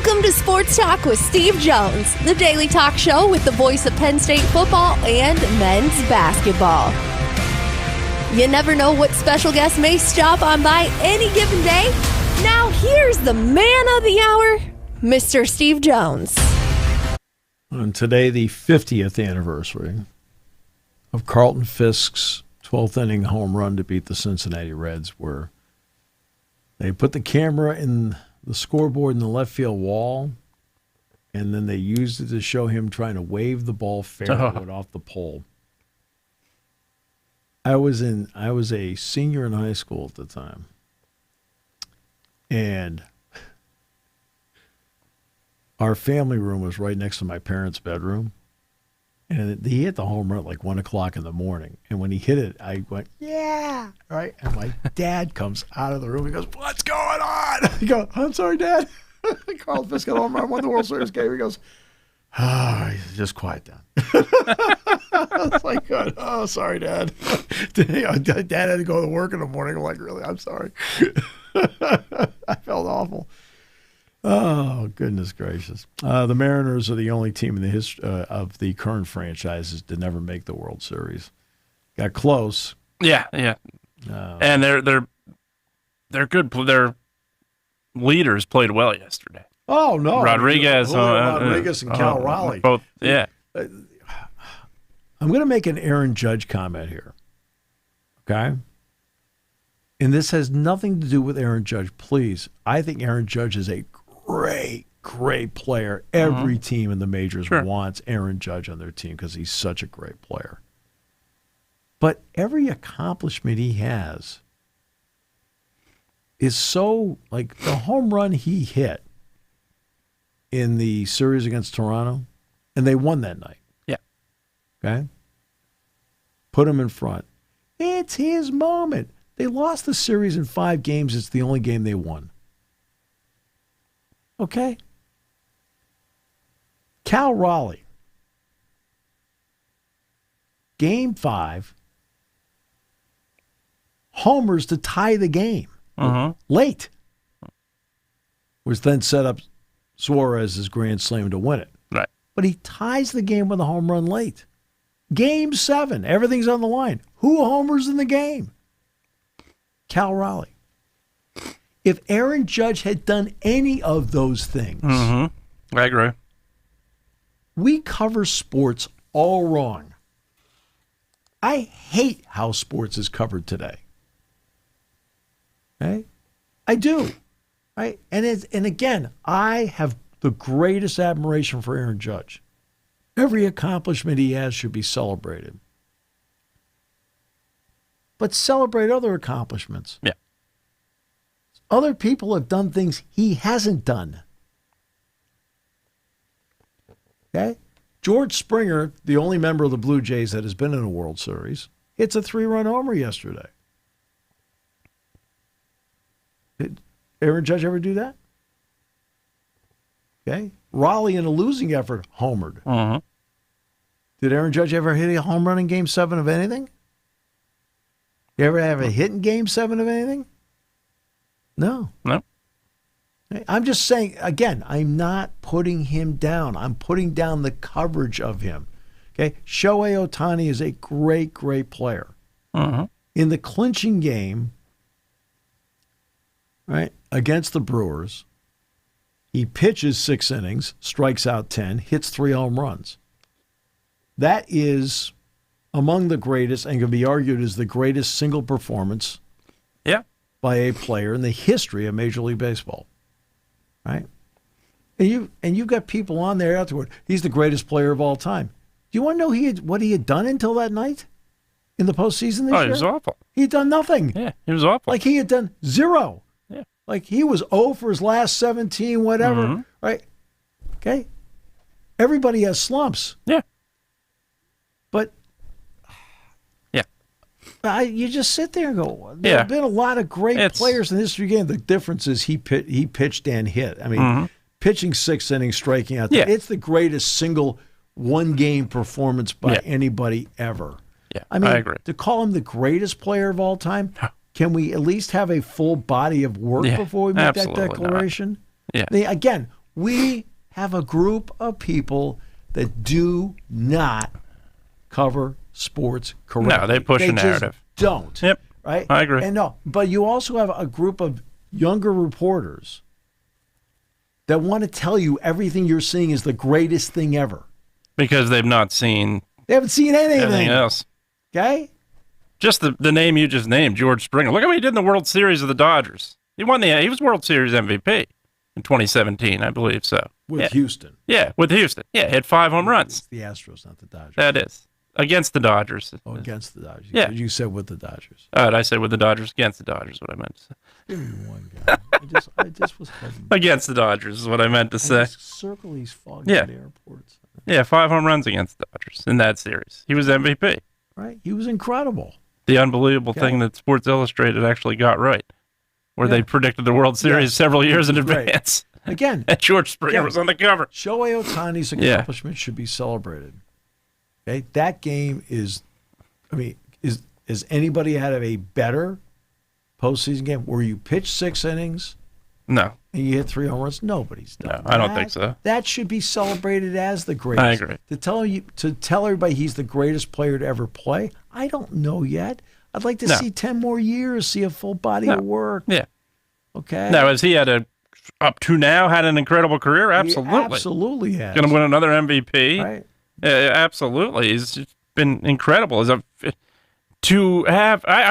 Welcome to Sports Talk with Steve Jones, the daily talk show with the voice of Penn State football and men's basketball. You never know what special guest may stop on by any given day. Now here's the man of the hour, Mr. Steve Jones. On today, the 50th anniversary of Carlton Fisk's 12th inning home run to beat the Cincinnati Reds, where they put the camera in the scoreboard in the left field wall, and then they used it to show him trying to wave the ball fairward off the pole. I was a senior in high school at the time, and our family room was right next to my parents' bedroom, and he hit the home run at like 1 o'clock in the morning. And when he hit it, I went, yeah, right? And my dad comes out of the room. He goes, what's going on? I go, I'm sorry, Dad. Carl Fisk got a home run, won the World Series game. He goes, just quiet down. I was like, oh, sorry, Dad. Dad had to go to work in the morning. I'm like, really? I'm sorry. I felt awful. Oh, goodness gracious. The Mariners are the only team in the history of the current franchises to never make the World Series. Got close. Yeah. And they're good. Their leaders played well yesterday. Oh, no. Rodriguez and Cal Raleigh. Both, yeah. I'm going to make an Aaron Judge comment here. Okay? And this has nothing to do with Aaron Judge, please. I think Aaron Judge is a great player. Every team in the majors wants Aaron Judge on their team because he's such a great player. But every accomplishment he has is so, like the home run he hit in the series against Toronto, and they won that night. Yeah. Okay? Put him in front. It's his moment. They lost the series in 5 games. It's the only game they won. Okay? Cal Raleigh. Game 5. Homers to tie the game. Late. Which then set up Suarez's grand slam to win it. Right. But he ties the game with a home run late. Game 7. Everything's on the line. Who homers in the game? Cal Raleigh. If Aaron Judge had done any of those things, I agree. We cover sports all wrong. I hate how sports is covered today. Okay? I do. Right? And again, I have the greatest admiration for Aaron Judge. Every accomplishment he has should be celebrated. But celebrate other accomplishments. Yeah. Other people have done things he hasn't done. Okay? George Springer, the only member of the Blue Jays that has been in a World Series, hits a 3-run homer yesterday. Did Aaron Judge ever do that? Okay? Raleigh, in a losing effort, homered. Did Aaron Judge ever hit a home run in Game 7 of anything? You ever have a hit in Game 7 of anything? No. I'm just saying, again, I'm not putting him down. I'm putting down the coverage of him. Okay? Shohei Ohtani is a great player. In the clinching game, right, against the Brewers, he pitches 6 innings, strikes out 10, hits 3 home runs. That is among the greatest and can be argued as the greatest single performance by a player in the history of Major League Baseball. Right? And you've got people on there afterward. He's the greatest player of all time. Do you want to know what he had done until that night in the postseason this year? He was awful. He had done nothing. Yeah, he was awful. Like he had done 0. Yeah. Like he was 0 for his last 17, whatever. Right? Okay? Everybody has slumps. Yeah. But you just sit there and go, there have been a lot of great players in the history of the game. The difference is he pitched and hit. I mean, pitching 6 innings, striking out. Yeah. It's the greatest single one-game performance by anybody ever. Yeah, I mean, I agree. To call him the greatest player of all time, can we at least have a full body of work before we make that declaration? Yeah. Again, We have a group of people that do not cover sports correctly. No, they push a narrative. Just don't. Yep. Right? I agree. And no, but you also have a group of younger reporters that want to tell you everything you're seeing is the greatest thing ever. Because they've not seen They haven't seen anything else. Okay? Just the name you just named, George Springer. Look at what he did in the World Series of the Dodgers. He was World Series MVP in 2017, I believe so. With Houston. Yeah, with Houston. Yeah, hit 5 home runs. It's the Astros, not the Dodgers. That is. Against the Dodgers. Oh, against the Dodgers. Yeah. You said with the Dodgers. I said with the Dodgers, against the Dodgers, what I meant to say. Give me one guy. I just was hesitant. Against the Dodgers is what I meant to say. Circle these foggy airports. Yeah, 5 home runs against the Dodgers in that series. He was MVP. Right? He was incredible. The unbelievable thing that Sports Illustrated actually got right, where they predicted the World Series several years in advance. Again. And George Springer was on the cover. Shohei Ohtani's accomplishment should be celebrated. Okay? That game is, has anybody had a better postseason game where you pitch 6 innings? No. And you hit 3 home runs? Nobody's done that. I don't think so. That should be celebrated as the greatest. I agree. To tell everybody he's the greatest player to ever play, I don't know yet. I'd like to see 10 more years, see a full body of work. Yeah. Okay. Now, has he up to now had an incredible career? Absolutely. He absolutely has. Going to win another MVP. Right. Absolutely. He's just been incredible. I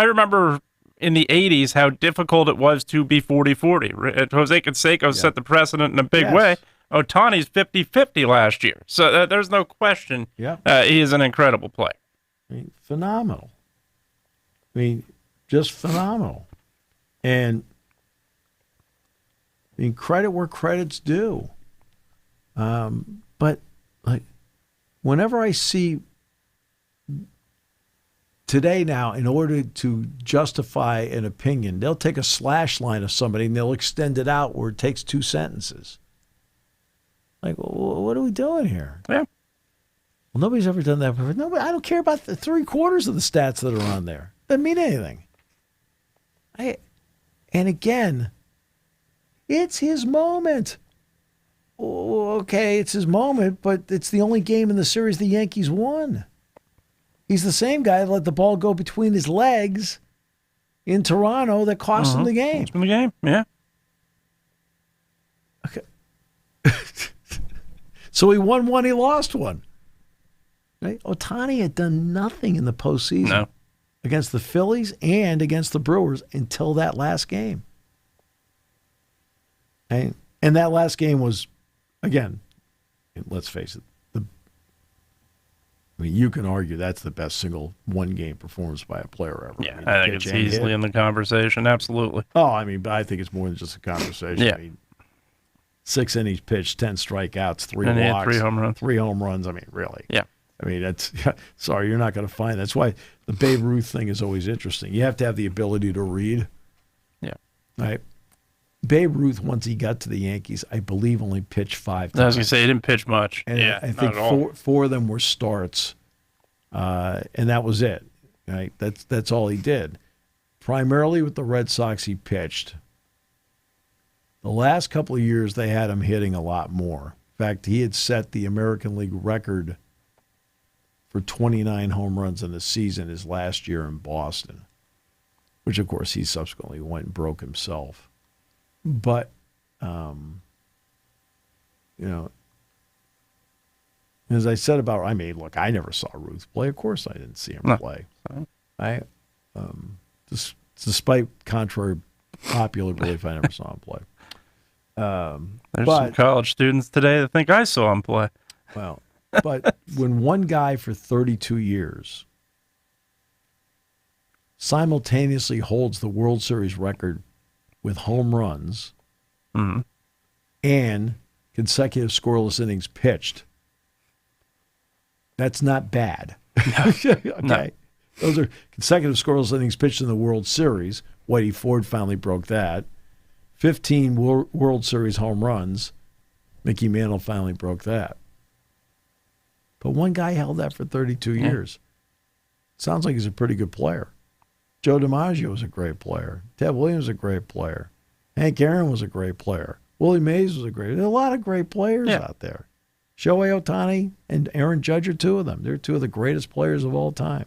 remember in the 80s how difficult it was to be 40-40. Jose Canseco set the precedent in a big way. Ohtani's 50-50 last year. So there's no question he is an incredible player. Phenomenal. Just phenomenal. And credit where credit's due. But whenever I see today now, in order to justify an opinion, they'll take a slash line of somebody and they'll extend it out where it takes 2 sentences. What are we doing here? Yeah. Well, nobody's ever done that before. No, I don't care about the 3/4 of the stats that are on there. Doesn't mean anything. And again, it's his moment. Okay, it's his moment, but it's the only game in the series the Yankees won. He's the same guy that let the ball go between his legs in Toronto that cost him the game. Cost him the game, yeah. Okay. So he won one, he lost one. Right? Ohtani had done nothing in the postseason against the Phillies and against the Brewers until that last game. And that last game was, again, let's face it, you can argue that's the best single one-game performance by a player ever. Yeah, I think it's easily in the conversation, absolutely. Oh, but I think it's more than just a conversation. Yeah. 6 innings pitched, 10 strikeouts, 3 walks. 3 home runs. 3 home runs, really. Yeah. That's, sorry, you're not going to find that. That's why the Babe Ruth thing is always interesting. You have to have the ability to read. Yeah. Right? Babe Ruth, once he got to the Yankees, I believe only pitched 5 times. I was going to say, he didn't pitch much. And I think four of them were starts, and that was it. Right? That's all he did. Primarily with the Red Sox, he pitched. The last couple of years, they had him hitting a lot more. In fact, he had set the American League record for 29 home runs in the season his last year in Boston, which, of course, he subsequently went and broke himself. But, as I said about, look, I never saw Ruth play. Of course I didn't see him play. Despite contrary popular belief, I never saw him play. There's some college students today that think I saw him play. Well, but when one guy for 32 years simultaneously holds the World Series record with home runs and consecutive scoreless innings pitched, that's not bad. Okay. No. Those are consecutive scoreless innings pitched in the World Series. Whitey Ford finally broke that. 15 World Series home runs. Mickey Mantle finally broke that. But one guy held that for 32 years. Sounds like he's a pretty good player. Joe DiMaggio was a great player. Ted Williams was a great player. Hank Aaron was a great player. Willie Mays was a great. There are a lot of great players out there. Shohei Ohtani and Aaron Judge are two of them. They're two of the greatest players of all time.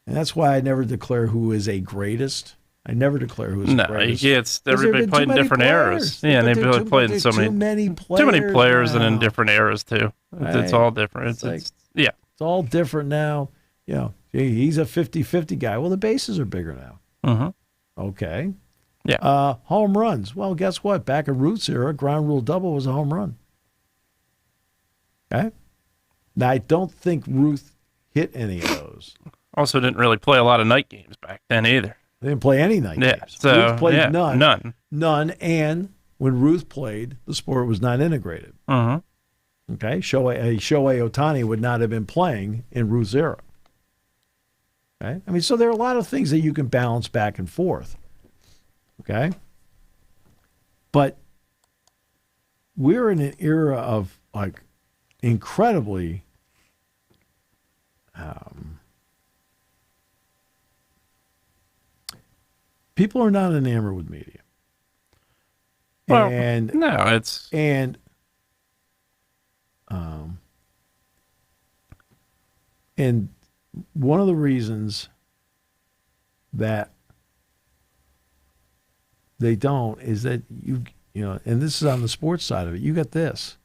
And that's why I never declare who is a greatest. I never declare who is the greatest. Everybody played in different eras. Yeah, and they've played in so many. Too many players and in different eras, too. Right. It's all different. It's all different now. You know, he's a 50-50 guy. Well, the bases are bigger now. Mm-hmm. Okay. Yeah. Home runs. Well, guess what? Back in Ruth's era, ground rule double was a home run. Okay. Now, I don't think Ruth hit any of those. Also didn't really play a lot of night games back then either. They didn't play any night games. So, Ruth played none. None. And when Ruth played, the sport was not integrated. Mm-hmm. Okay. Shohei Ohtani would not have been playing in Ruth's era. Okay. I mean, so there are a lot of things that you can balance back and forth. Okay. But we're in an era of like incredibly people are not enamored with media. Well, and one of the reasons that they don't is that you know, and this is on the sports side of it. You got this.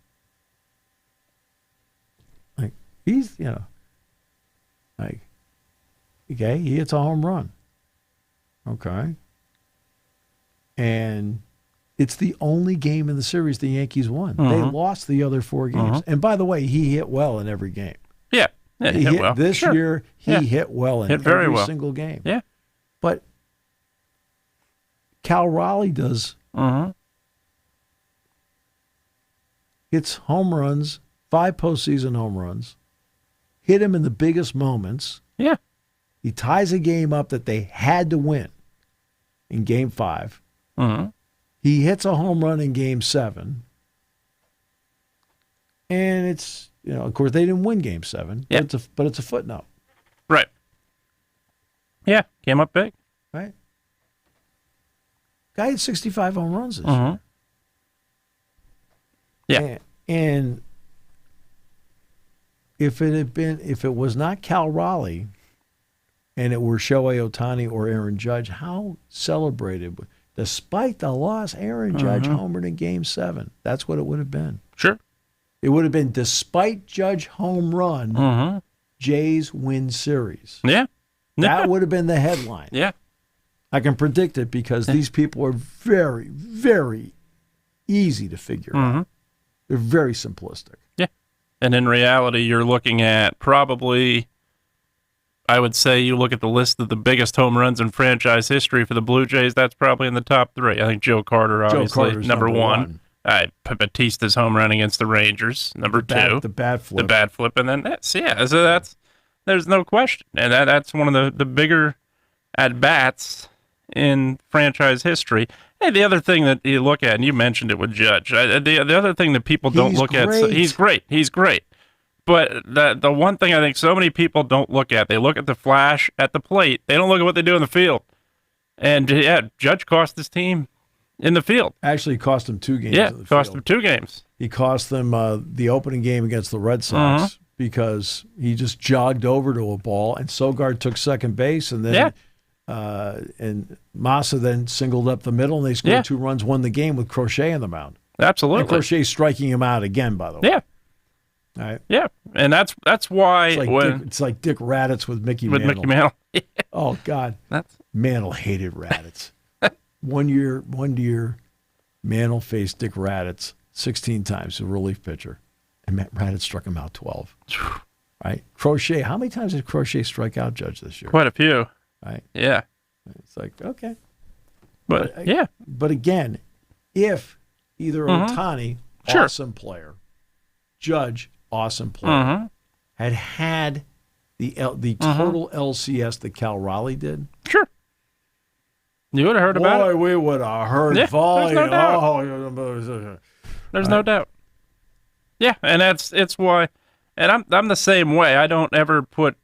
Like he's, you know, like okay, he hits a home run. Okay. And it's the only game in the series the Yankees won. Mm-hmm. They lost the other 4 games. Mm-hmm. And by the way, he hit well in every game. Yeah. He hit well. This year, he hit well in every well. single game. Yeah. But Cal Raleigh does. Mm-hmm. Hits home runs, 5 postseason home runs, hit him in the biggest moments. Yeah. He ties a game up that they had to win in Game 5. Mm-hmm. He hits a home run in Game 7. And it's, you know, of course, they didn't win Game 7, yeah. but it's a footnote. Right. Yeah, came up big. Right. Guy had 65 home runs this Mm-hmm. year. Yeah. And if it was not Cal Raleigh and it were Shohei Ohtani or Aaron Judge, how celebrated, despite the loss, Aaron Judge homered in Game 7. That's what it would have been. Sure. It would have been despite Judge home run, Jays win series. Yeah. That would have been the headline. Yeah. I can predict it because these people are very, very easy to figure out. They're very simplistic. Yeah. And in reality, you're looking at probably, I would say you look at the list of the biggest home runs in franchise history for the Blue Jays, that's probably in the top 3. I think Joe Carter, obviously, number one. Batista's home run against the Rangers, number 2. The bat flip. The bat flip. And then there's no question. And that's one of the bigger at-bats in franchise history. Hey, the other thing that you look at, and you mentioned it with Judge, the other thing that people don't look at, he's great. But the one thing I think so many people don't look at, they look at the flash at the plate. They don't look at what they do in the field. And, yeah, Judge cost his team in the field. Actually, cost him 2 games. Yeah, cost him 2 games. He cost them the opening game against the Red Sox because he just jogged over to a ball, and Sogard took second base, and then and Massa then singled up the middle, and they scored 2 runs, won the game with Crochet on the mound. Absolutely. And Crochet striking him out again, by the way. Yeah. All right. Yeah, and that's why it's like Dick Raditz with Mickey Mantle. Oh God, Mantle hated Raditz. One year, Mantle faced Dick Raditz 16 times, a relief pitcher, and Raditz struck him out 12. Right? Crochet. How many times did Crochet strike out Judge this year? Quite a few. Right. Yeah. It's like okay, but again, if either Ohtani, awesome player, Judge, awesome player, had the total LCS that Cal Raleigh did, sure, you would have heard about it. Boy, we would have heard volume. There's no doubt. There's no doubt. Yeah, and it's why, and I'm the same way. I don't ever put.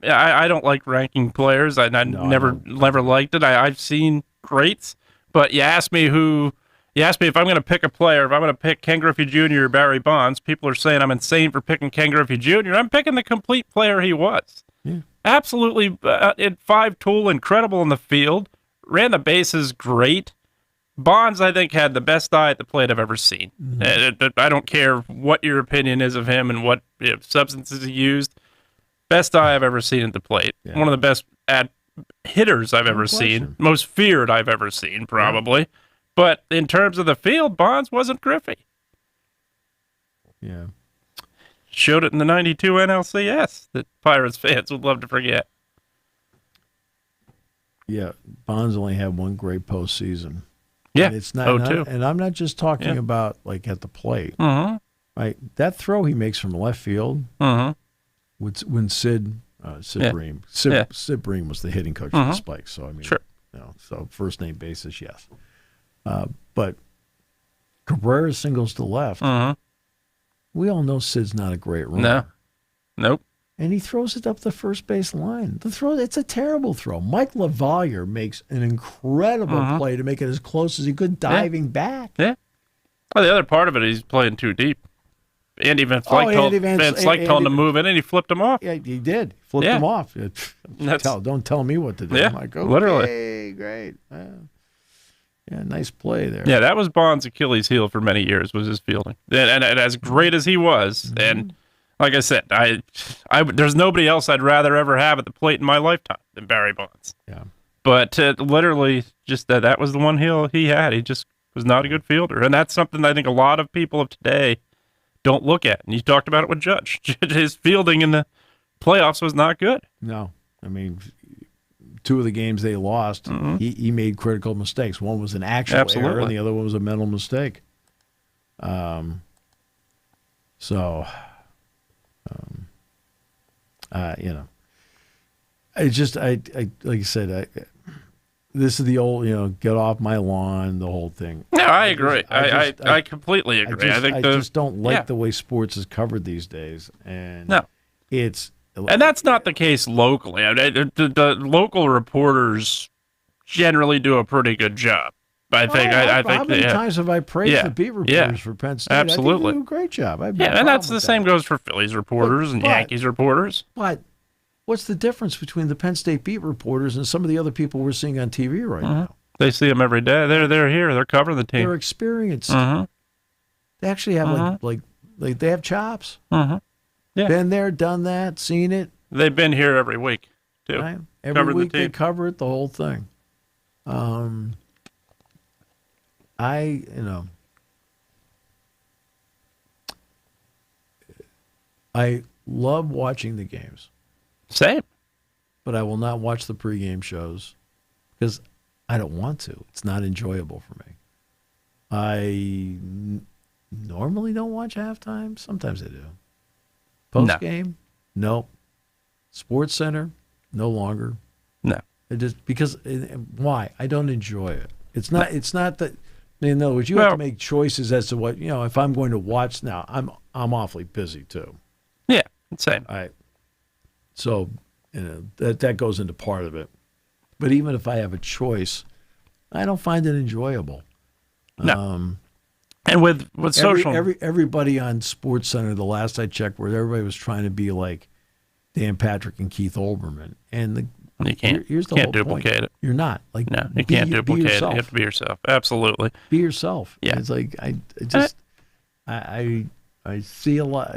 I don't like ranking players. I never liked it. I've seen greats, but you ask me who You ask me if I'm going to pick a player, if I'm going to pick Ken Griffey Jr. or Barry Bonds, people are saying I'm insane for picking Ken Griffey Jr. I'm picking the complete player he was. Yeah. Absolutely, in 5-tool, incredible in the field, ran the bases great. Bonds, I think, had the best eye at the plate I've ever seen. I don't care what your opinion is of him and what substances he used. Best eye I've ever seen at the plate. Yeah. One of the best hitters I've ever seen. Most feared I've ever seen, probably. Yeah. But in terms of the field, Bonds wasn't Griffey. Yeah. Showed it in the 92 NLCS that Pirates fans would love to forget. Yeah, Bonds only had one great postseason. Yeah, and it's not, and I'm not just talking about like at the plate. Right, that throw he makes from left field. When Sid Bream was the hitting coach for the Spikes. So I mean, so first name basis, yes. But Cabrera singles to left. We all know Sid's not a great runner. Nope. And he throws it up the first base line. It's a terrible throw. Mike LaValliere makes an incredible play to make it as close as he could, diving back. Yeah. Well, the other part of it, he's playing too deep. Andy Van Slyke told him to move in, and he flipped him off. Yeah, he did. Flipped him off. Don't tell me what to do. Yeah, I'm like, okay, literally. Great. Yeah, nice play there. Yeah, that was Bonds' Achilles heel for many years, was his fielding. And as great as he was, and like I said, I there's nobody else I'd rather ever have at the plate in my lifetime than Barry Bonds. Yeah. But literally, just that was the one heel he had. He just was not a good fielder. And that's something I think a lot of people of today don't look at. And you talked about it with Judge. His fielding in the playoffs was not good. No. I mean, 2 of the games they lost, he made critical mistakes. One was an actual error, and the other one was a mental mistake. It's just like you said, this is the old, get off my lawn, the whole thing. No, I agree. I completely agree. I just don't like the way sports is covered these days, and and that's not the case locally. I mean, the local reporters generally do a pretty good job. I think. How many times have I praised the beat reporters for Penn State? Absolutely, I think they do a great job. And that's the same goes for Phillies reporters and Yankees reporters. But what's the difference between the Penn State beat reporters and some of the other people we're seeing on TV right now? They see them every day. They're here. They're covering the team. They're experienced. They actually have like they have chops. Yeah. Been there, done that, seen it. They've been here every week, too. Right? Every week they cover it, the whole thing. I love watching the games. Same. But I will not watch the pregame shows because I don't want to. It's not enjoyable for me. I normally don't watch halftime. Sometimes I do. Post game, nope. Sports Center, no longer. No, it just because why? I don't enjoy it. It's not. It's not that. In other words, you have to make choices as to what if I'm going to watch now. I'm awfully busy too. Yeah, same. So that goes into part of it. But even if I have a choice, I don't find it enjoyable. No. And with social, everybody on Sports Center, the last I checked, where everybody was trying to be like Dan Patrick and Keith Olbermann, and here's the whole duplicate point. It. You're not you can't duplicate it. You have to be yourself. Absolutely, be yourself. Yeah, it's like I see a lot.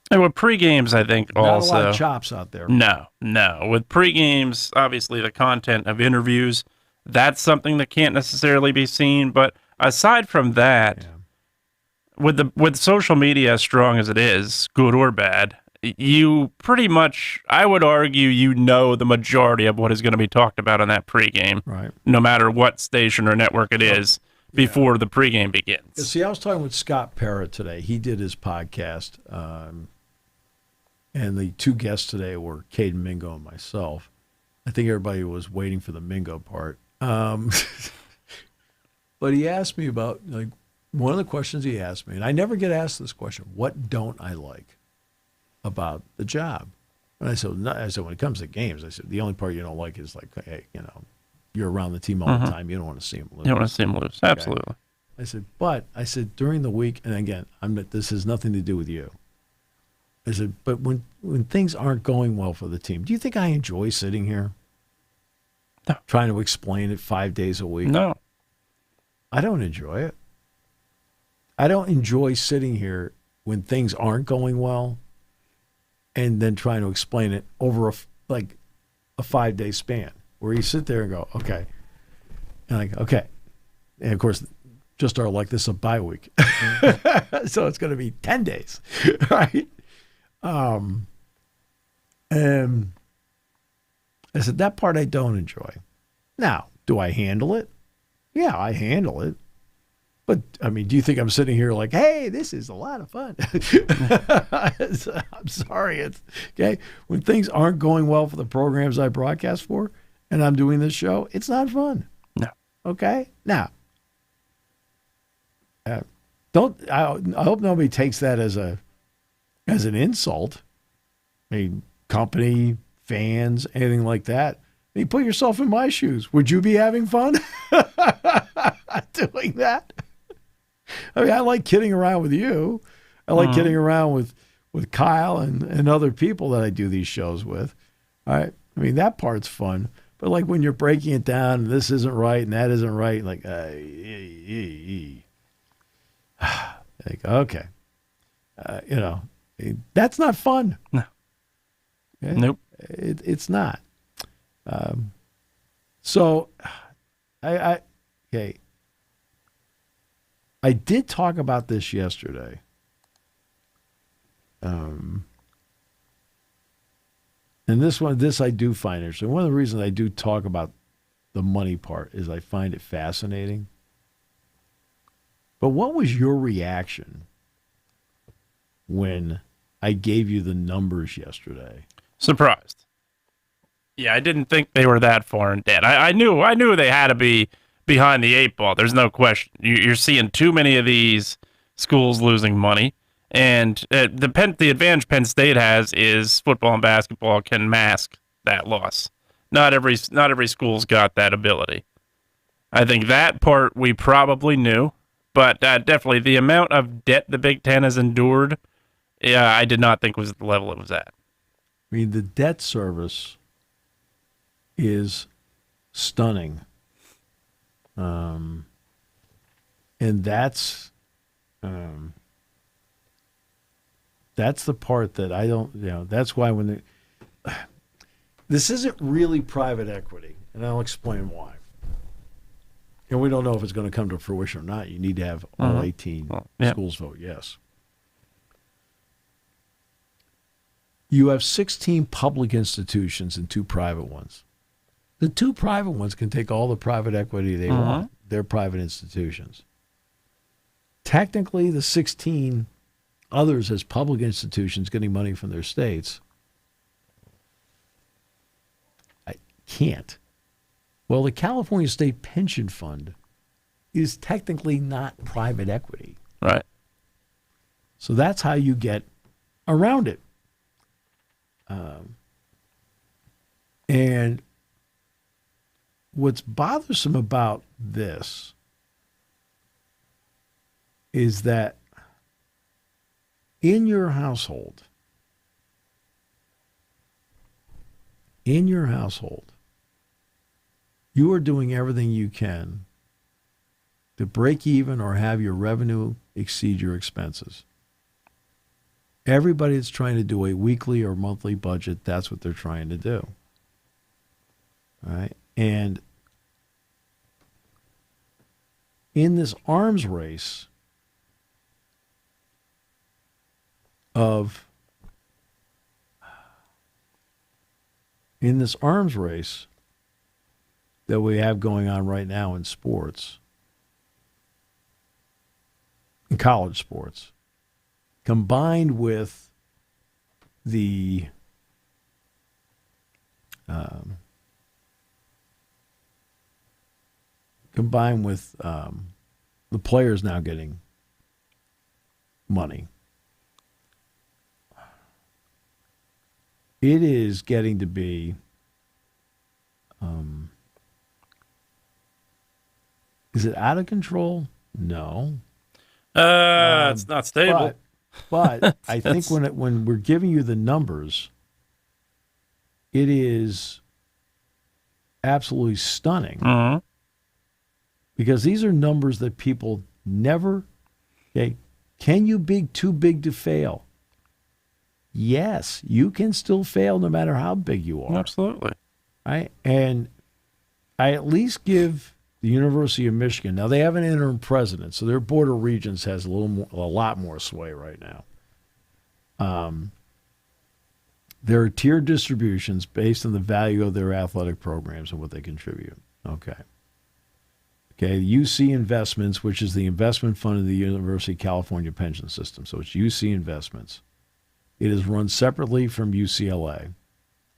And with pre-games, I think also not a lot of chops out there. No. With pre-games, obviously the content of interviews. That's something that can't necessarily be seen. But aside from that, with social media as strong as it is, good or bad, you pretty much, I would argue, the majority of what is going to be talked about in that pregame, right? No matter what station or network it is, before the pregame begins. See, I was talking with Scott Parrott today. He did his podcast, and the 2 guests today were Caden Mingo and myself. I think everybody was waiting for the Mingo part. But he asked me about, one of the questions he asked me, and I never get asked this question, what don't I like about the job? And I said, when it comes to games, I said, the only part you don't like is you're around the team all the time. You don't want to see them lose. You don't want to see them lose. Absolutely. Okay. I said, during the week, and again, this has nothing to do with you. I said, but when things aren't going well for the team, do you think I enjoy sitting here? No. Trying to explain it 5 days a week? No. I don't enjoy it. I don't enjoy sitting here when things aren't going well and then trying to explain it over a 5-day span where you sit there and go, okay. And like, okay. And of course, just our like this is a bye week. So it's going to be 10 days, right? And I said, that part I don't enjoy. Now, do I handle it? Yeah, I handle it. But, I mean, do you think I'm sitting here like, hey, this is a lot of fun? I'm sorry. It's okay. When things aren't going well for the programs I broadcast for and I'm doing this show, it's not fun. No. Okay? Now, I hope nobody takes that as an insult. I mean, company, fans, anything like that. I mean, put yourself in my shoes. Would you be having fun doing that? I mean, I like kidding around with you. I like kidding around with Kyle and other people that I do these shows with. All right. I mean, that part's fun. But like when you're breaking it down, and this isn't right and that isn't right, like, okay. That's not fun. No. Okay? Nope. It's not. So, okay. I did talk about this yesterday. And this I do find interesting. One of the reasons I do talk about the money part is I find it fascinating. But what was your reaction when I gave you the numbers yesterday? Surprised. Yeah, I didn't think they were that far in debt. I knew they had to be behind the 8 ball. There's no question. You're seeing too many of these schools losing money, and the advantage Penn State has is football and basketball can mask that loss. Not every school's got that ability. I think that part we probably knew, but definitely the amount of debt the Big Ten has endured, I did not think was at the level it was at. I mean, the debt service is stunning. And that's the part that I don't, that's why when this isn't really private equity, and I'll explain why. And we don't know if it's going to come to fruition or not. You need to have all 18 schools vote yes. You have 16 public institutions and 2 private ones. The 2 private ones can take all the private equity they want. They're private institutions. Technically, the 16 others as public institutions getting money from their states, I can't. Well, the California State Pension Fund is technically not private equity. Right. So that's how you get around it. And what's bothersome about this is that in your household, you are doing everything you can to break even or have your revenue exceed your expenses. Everybody that's trying to do a weekly or monthly budget, that's what they're trying to do. All right? And in this arms race that we have going on right now in sports, in college sports, combined with the the players now getting money, it is getting to be Is it out of control? No. It's not stable. But I think when we're giving you the numbers, it is absolutely stunning. Mm-hmm. Because these are numbers that people never, okay, can you be too big to fail? Yes, you can still fail no matter how big you are. Absolutely. Right? And I at least give the University of Michigan, now they have an interim president, so their Board of Regents has a lot more sway right now. There are tiered distributions based on the value of their athletic programs and what they contribute. Okay, UC Investments, which is the investment fund of the University of California pension system. So it's UC Investments. It is run separately from UCLA,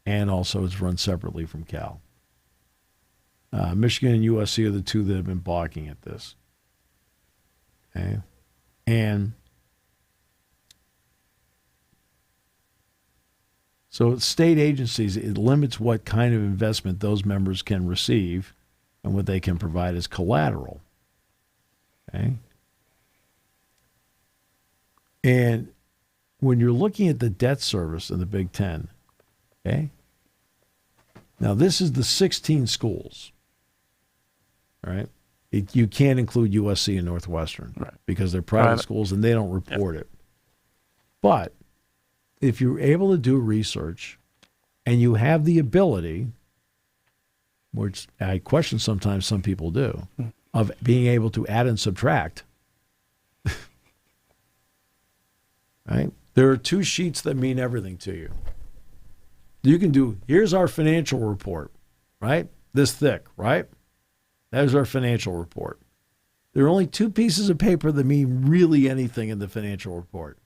and also it's run separately from Cal. Michigan and USC are the two that have been balking at this. Okay, and so state agencies, it limits what kind of investment those members can receive and what they can provide as collateral. Okay? And when you're looking at the debt service in the Big Ten, okay? Now, this is the 16 schools, all right? You can't include USC and Northwestern because they're private schools and they don't report it. But if you're able to do research and you have the ability, which I question sometimes some people do, of being able to add and subtract, right? There are two sheets that mean everything to you. You can do, here's our financial report, right? This thick, right? There's our financial report. There are only two pieces of paper that mean really anything in the financial report.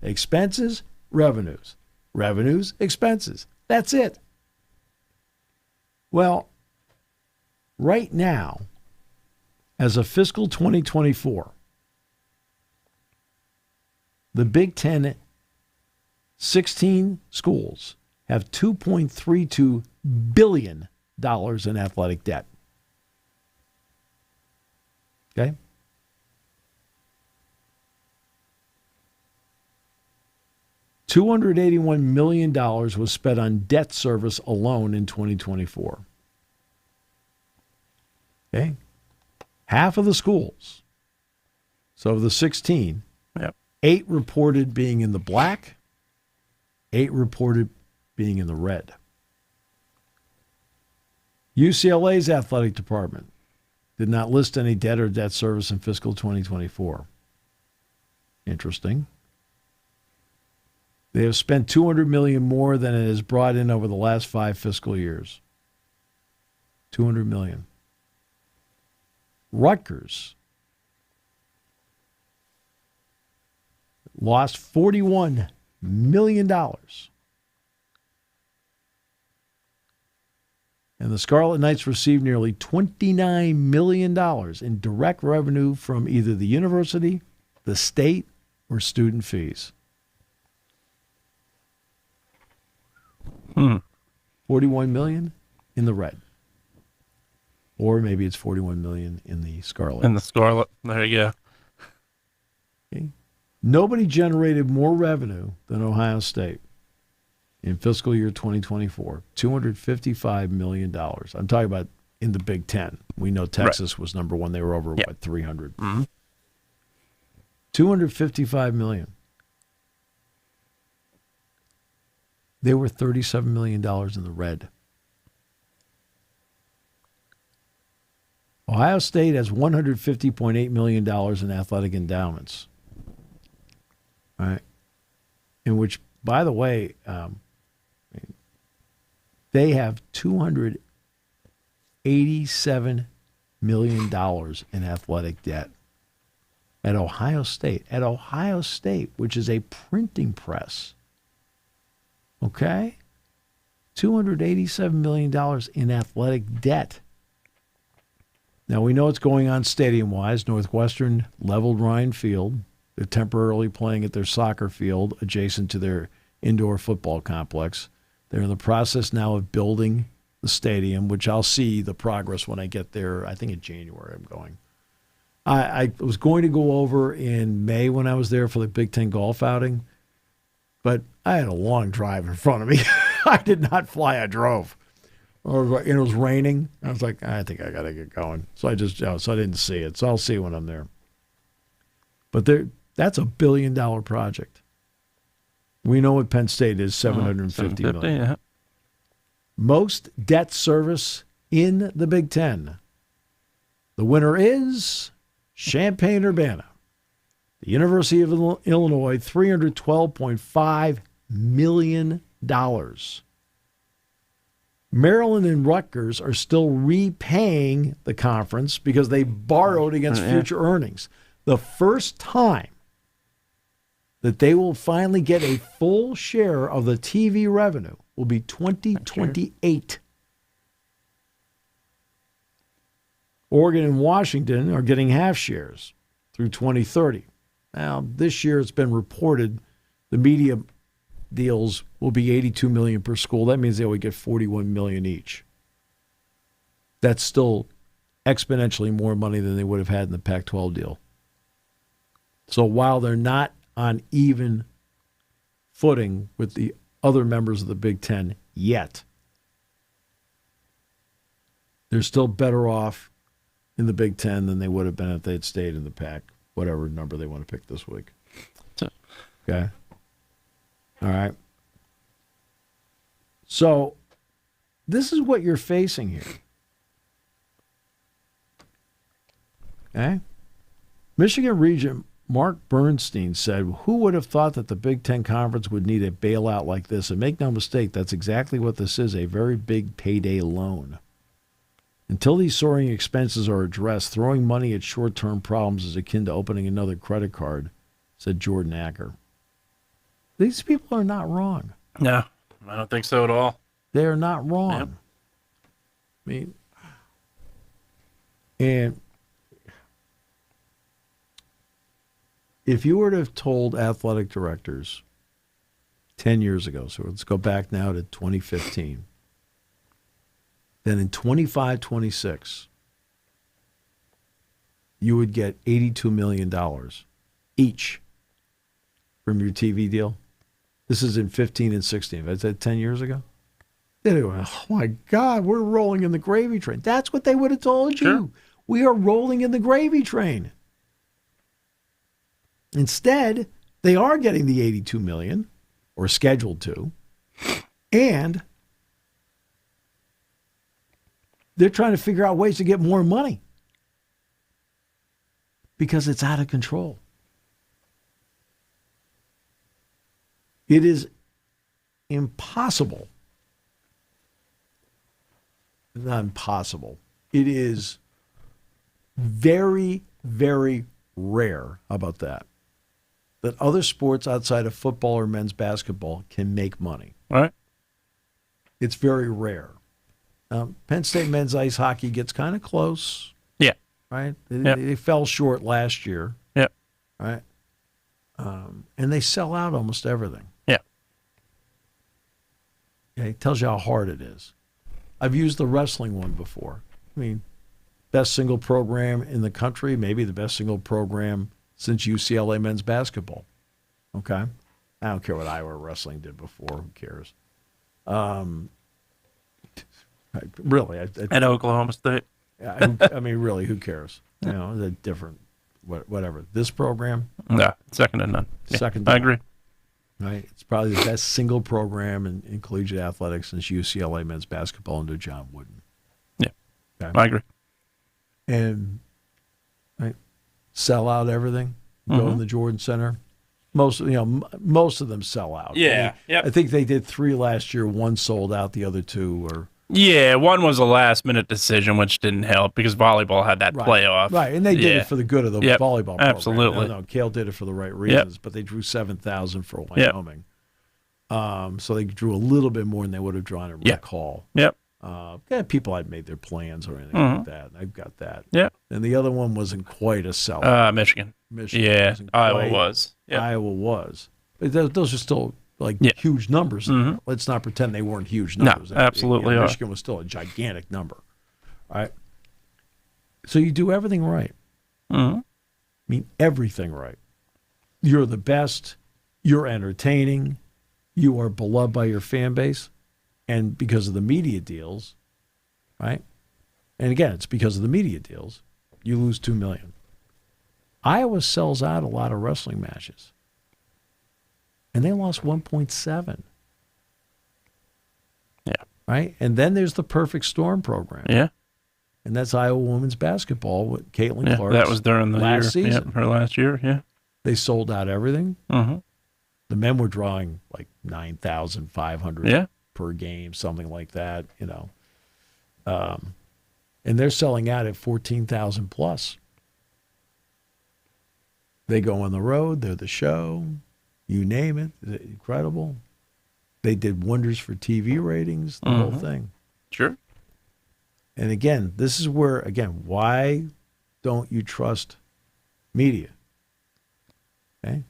Expenses, revenues. Revenues, expenses. That's it. Well, right now, as of fiscal 2024, the Big Ten 16 schools have $2.32 billion in athletic debt. Okay? $281 million was spent on debt service alone in 2024. Okay? Half of the schools, so of the 16, 8 reported being in the black, 8 reported being in the red. UCLA's athletic department did not list any debt or debt service in fiscal 2024. Interesting. They have spent $200 million more than it has brought in over the last 5 fiscal years. $200 million. Rutgers lost $41 million. And the Scarlet Knights received nearly $29 million in direct revenue from either the university, the state, or student fees. 41 million in the red. Or maybe it's 41 million in the Scarlet. In the Scarlet. There you go. Okay. Nobody generated more revenue than Ohio State in fiscal year 2024, $255 million. I'm talking about in the Big Ten. We know Texas was number one. They were over, 300? Mm-hmm. $255 million. They were $37 million in the red. Ohio State has $150.8 million in athletic endowments. All right. In which, by the way, they have $287 million in athletic debt at Ohio State. At Ohio State, which is a printing press. Okay? $287 million in athletic debt. Now, we know what's going on stadium-wise. Northwestern leveled Ryan Field. They're temporarily playing at their soccer field adjacent to their indoor football complex. They're in the process now of building the stadium, which I'll see the progress when I get there. I think in January I'm going. I was going to go over in May when I was there for the Big Ten golf outing, but I had a long drive in front of me. I did not fly, I drove. And it was raining. I was like, I think I got to get going. So I didn't see it. So I'll see when I'm there. But that's $1 billion project. We know what Penn State is, $750 million. Yeah. Most debt service in the Big Ten. The winner is Champaign-Urbana. The University of Illinois, $312.5 million. Maryland and Rutgers are still repaying the conference because they borrowed against future earnings. The first time that they will finally get a full share of the TV revenue will be 2028. Oregon and Washington are getting half shares through 2030. Now, this year it's been reported the media deals will be $82 million per school. That means they would get $41 million each. That's still exponentially more money than they would have had in the Pac-12 deal. So while they're not on even footing with the other members of the Big Ten yet, they're still better off in the Big Ten than they would have been if they had stayed in the Pac, whatever number they want to pick this week. Okay. All right. So this is what you're facing here. Okay. Michigan Regent Mark Bernstein said, who would have thought that the Big Ten Conference would need a bailout like this? And make no mistake, that's exactly what this is, a very big payday loan. Until these soaring expenses are addressed, throwing money at short-term problems is akin to opening another credit card, said Jordan Acker. These people are not wrong. No, I don't think so at all. They are not wrong. Yep. I mean, and if you were to have told athletic directors 10 years ago, so let's go back now to 2015, then in 25-26, you would get $82 million each from your TV deal. This is in 15 and 16. I said 10 years ago. They went, oh my God, we're rolling in the gravy train. That's what they would have told you. Sure. We are rolling in the gravy train. Instead, they are getting the $82 million, or scheduled to, and they're trying to figure out ways to get more money because it's out of control. It is impossible. Not impossible. It is very, very rare. How about that? That other sports outside of football or men's basketball can make money. All right. It's very rare. Penn State men's ice hockey gets kind of close. Yeah. Right? They fell short last year. Yeah. Right? And they sell out almost everything. Yeah. Okay? It tells you how hard it is. I've used the wrestling one before. I mean, best single program in the country, maybe the best single program since UCLA men's basketball. Okay? I don't care what Iowa wrestling did before. Who cares? Really. At Oklahoma State. I mean, really, who cares? You know, the different, whatever. This program? Yeah, second to none. Second to to I agree. Right? It's probably the best single program in collegiate athletics since UCLA men's basketball under John Wooden. Yeah, okay? I agree. And right, sell out everything. Go in the Jordan Center. Most of them sell out. Yeah, I think they did 3 last year. 1 sold out. The other 2 were. Yeah, one was a last-minute decision, which didn't help because volleyball had that playoff. Right, and they did it for the good of the volleyball program. Absolutely. No, Cale did it for the right reasons, but they drew 7,000 for Wyoming. So they drew a little bit more than they would have drawn at Rec Hall. Yep. People had made their plans or anything like that. I've got that. Yeah. And the other one wasn't quite a sellout. Michigan. Yeah, Iowa was. Yep. Iowa was. But those are still huge numbers. Let's not pretend they weren't huge numbers. No, absolutely are. Michigan was still a gigantic number. All right. So you do everything right. mean, everything right. You're the best. You're entertaining. You are beloved by your fan base. And because of the media deals, right? And again, it's because of the media deals, you lose $2 million. Iowa sells out a lot of wrestling matches. And they lost 1.7. Yeah. Right? And then there's the Perfect Storm program. Yeah. And that's Iowa women's basketball with Caitlin Clark. That was during the last year. season. Yeah, her last year, yeah. They sold out everything. Mm-hmm. The men were drawing like 9,500 per game, something like that, you know. And they're selling out at 14,000 plus. They go on the road. They're the show. You name it. It's incredible. They did wonders for TV ratings, the whole thing. Sure. And again, this is where, again, why don't you trust media? Okay?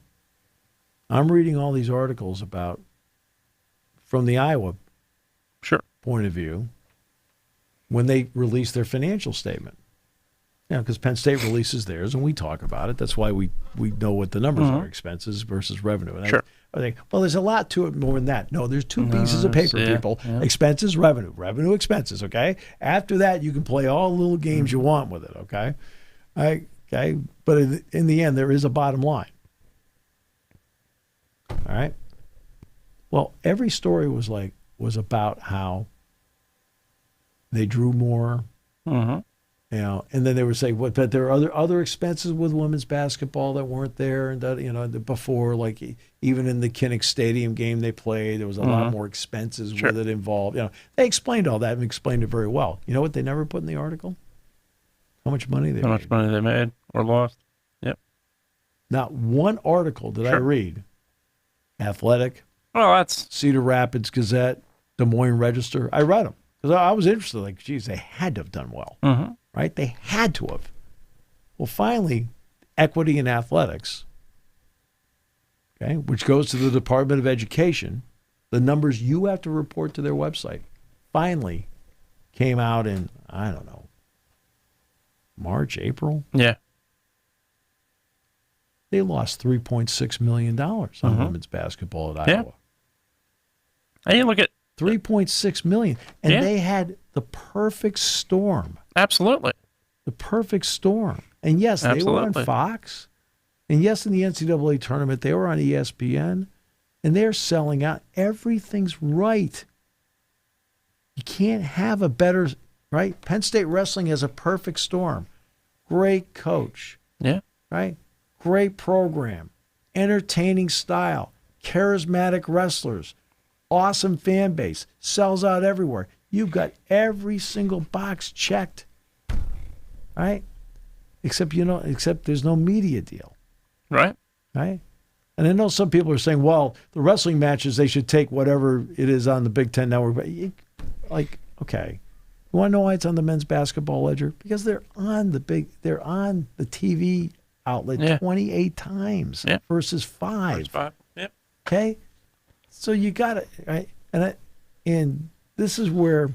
I'm reading all these articles about, from the Iowa point of view, when they release their financial statement. You know, because Penn State releases theirs, and we talk about it. That's why we know what the numbers are, expenses versus revenue. And I think, well, there's a lot to it more than that. No, there's two pieces of paper, people. Yeah. Expenses, revenue, expenses, okay? After that, you can play all the little games you want with it, okay? Okay? But in the end, there is a bottom line. All right? Well, every story was about how they drew more, you know, and then they would say, "What? But there are other expenses with women's basketball that weren't there, and that, you know, before, like even in the Kinnick Stadium game they played, there was a lot more expenses with it involved." You know, they explained all that and explained it very well. You know what they never put in the article? How much money they made or lost. Yep. Not one article did I read. Athletic. Well, that's Cedar Rapids Gazette, Des Moines Register. I read them because I was interested. Like, geez, they had to have done well. Right? They had to have. Well, finally, equity in athletics, okay, which goes to the Department of Education, the numbers you have to report to their website, finally came out in, I don't know, March, April? Yeah. They lost $3.6 million on women's basketball at Iowa. And you look at $3.6 million. And they had the perfect storm. Absolutely. The perfect storm. And yes, they were on Fox. And yes, in the NCAA tournament, they were on ESPN. And they're selling out. Everything's right. You can't have a better, right? Penn State Wrestling has a perfect storm. Great coach. Yeah. Right? Great program. Entertaining style. Charismatic wrestlers. Awesome fan base. Sells out everywhere. You've got every single box checked. Right? Except there's no media deal. Right. Right? And I know some people are saying, well, the wrestling matches, they should take whatever it is on the Big Ten Network. But okay. You want to know why it's on the men's basketball ledger? Because they're on the TV outlet 28 times versus 5. Versus 5. Yep. Okay? So you got it, right? And this is where,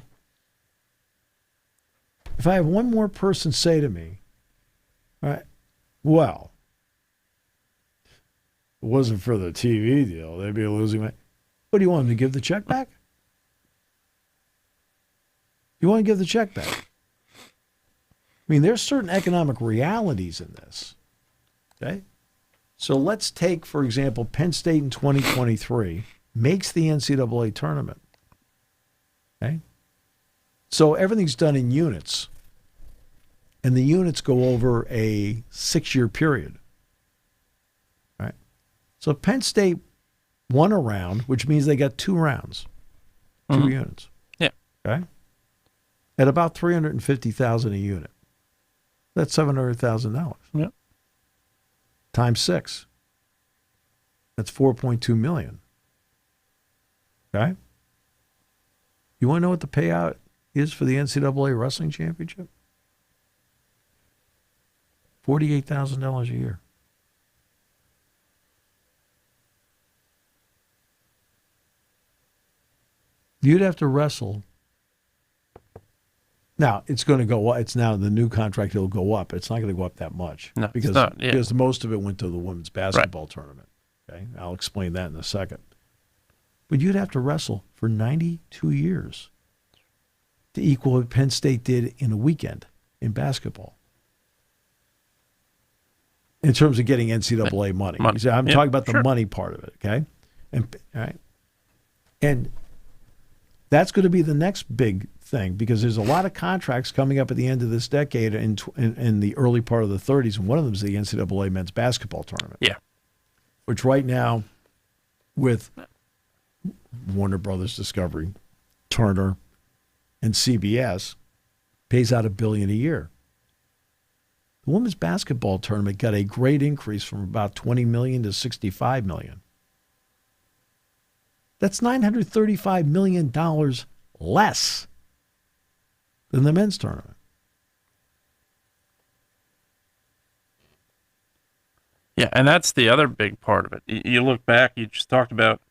if I have one more person say to me, right, well, if it wasn't for the TV deal, they'd be losing money. What do you want them to give the check back? You want to give the check back? I mean, there's certain economic realities in this. Okay? So let's take, for example, Penn State in 2023 makes the NCAA tournament. Okay? So everything's done in units. And the units go over a 6-year period. Right? So Penn State won a round, which means they got 2 rounds, 2 units. Yeah. Okay? At about $350,000 a unit. That's $700,000. Yeah. Times 6. That's $4.2 million. Okay? You want to know what the payout is for the NCAA Wrestling Championship? $48,000 a year. You'd have to wrestle Now, it's going to go up. It's now the new contract, it'll go up. It's not going to go up that much. No, because, it's not, yeah. because most of it went to the women's basketball tournament. Okay, I'll explain that in a second. But you'd have to wrestle for 92 years to equal what Penn State did in a weekend in basketball. In terms of getting NCAA money. I'm talking about the money part of it, okay? And all right. And that's going to be the next big thing because there's a lot of contracts coming up at the end of this decade in the early part of the 30s, and one of them is the NCAA men's basketball tournament. Yeah. Which right now, with Warner Brothers Discovery, Turner, and CBS, pays out $1 billion a year. The women's basketball tournament got a great increase from about $20 million to $65 million. That's $935 million less than the men's tournament. Yeah, and that's the other big part of it. You look back, you just talked about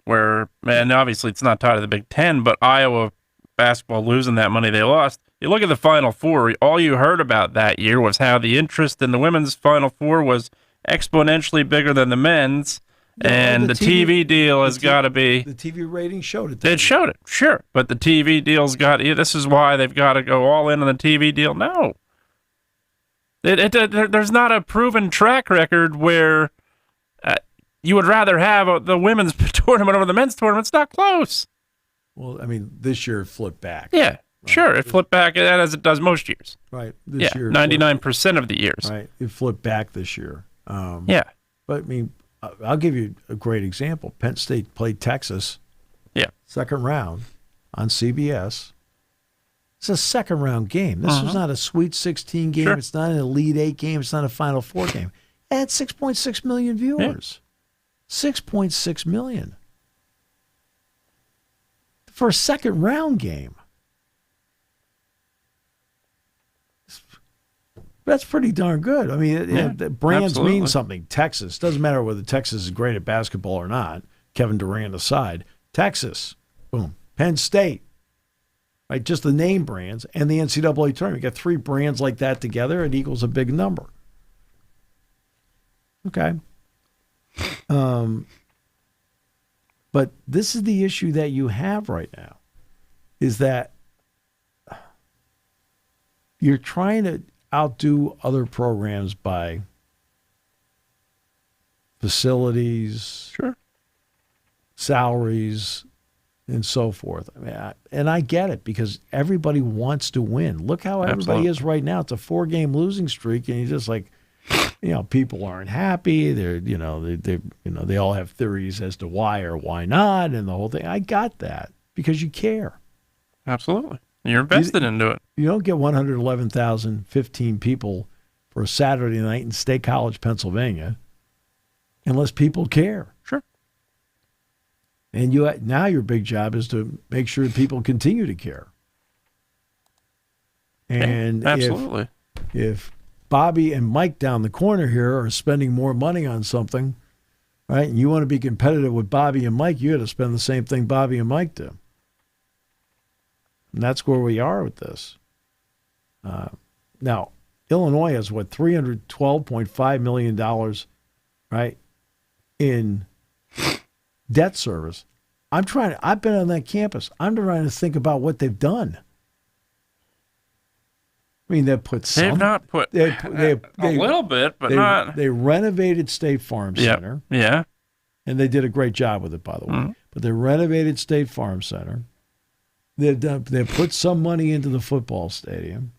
where, and obviously it's not tied to the Big Ten, but Iowa basketball losing that money they lost. You look at the Final Four, all you heard about that year was how the interest in the women's Final Four was exponentially bigger than the men's, and the TV deal has got to be... The TV rating showed it. It showed it, sure, but the TV deal's got... This is why they've got to go all in on the TV deal. No. There's not a proven track record where you would rather have the women's tournament over the men's tournament. It's not close. Well, I mean, this year it flipped back. Yeah, right. Sure. It flipped back as it does most years. Right. This year 99% of the years. Right. It flipped back this year. Yeah. But, I mean, I'll give you a great example. Penn State played Texas. Yeah. Second round on CBS. It's a second-round game. This was not a Sweet 16 game. Sure. It's not an Elite 8 game. It's not a Final Four game. It had 6.6 million viewers. Yeah. 6.6 million. For a second-round game. That's pretty darn good. I mean, brands mean something. Texas. Doesn't matter whether Texas is great at basketball or not. Kevin Durant aside. Texas. Boom. Penn State. Right, just the name brands and the NCAA tournament. You got three brands like that together, it equals a big number. Okay. But this is the issue that you have right now, is that you're trying to outdo other programs by facilities, salaries, and so forth. I mean, I get it because everybody wants to win. Look how everybody is right now. It's a 4-game losing streak, and you're just like, people aren't happy. They all have theories as to why or why not, and the whole thing. I got that because you care. Absolutely, you're invested into it. You don't get 111,015 people for a Saturday night in State College, Pennsylvania, unless people care. Sure. And now your big job is to make sure people continue to care. And absolutely. If Bobby and Mike down the corner here are spending more money on something, right, and you want to be competitive with Bobby and Mike, you got to spend the same thing Bobby and Mike do. And that's where we are with this. Now, Illinois has, $312.5 million, right, in debt service. I've been on that campus. I'm trying to think about what they've done. I mean, they've not put a little bit, but not. They renovated State Farm Center. Yeah. And they did a great job with it, by the way. Mm-hmm. But they renovated State Farm Center. They've put some money into the football stadium.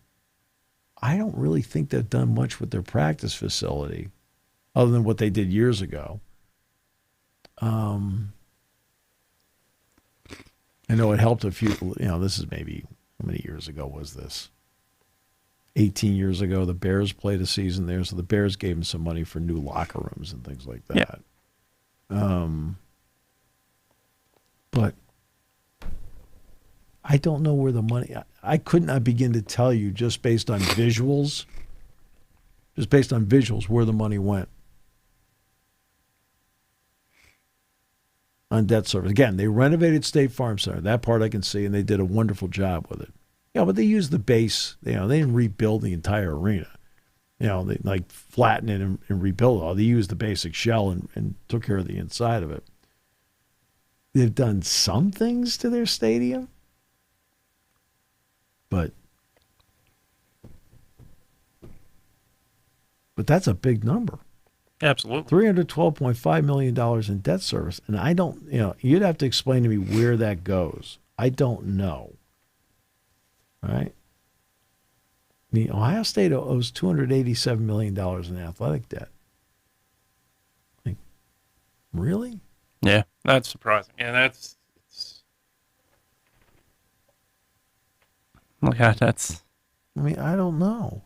I don't really think they've done much with their practice facility other than what they did years ago. I know it helped a few, this is maybe, how many years ago was this? 18 years ago, the Bears played a season there, so the Bears gave them some money for new locker rooms and things like that. Yeah. But I don't know where the money, I could not begin to tell you just based on visuals, where the money went. On debt service. Again, they renovated State Farm Center. That part I can see, and they did a wonderful job with it. Yeah, but they used the base. They didn't rebuild the entire arena. They like flatten it and rebuild it all. They used the basic shell and took care of the inside of it. They've done some things to their stadium, but that's a big number. Absolutely. $312.5 million in debt service. And I don't, you'd have to explain to me where that goes. I don't know. Right? I mean, Ohio State owes $287 million in athletic debt. Like, really? Yeah, that's surprising. Yeah, that's I mean, I don't know.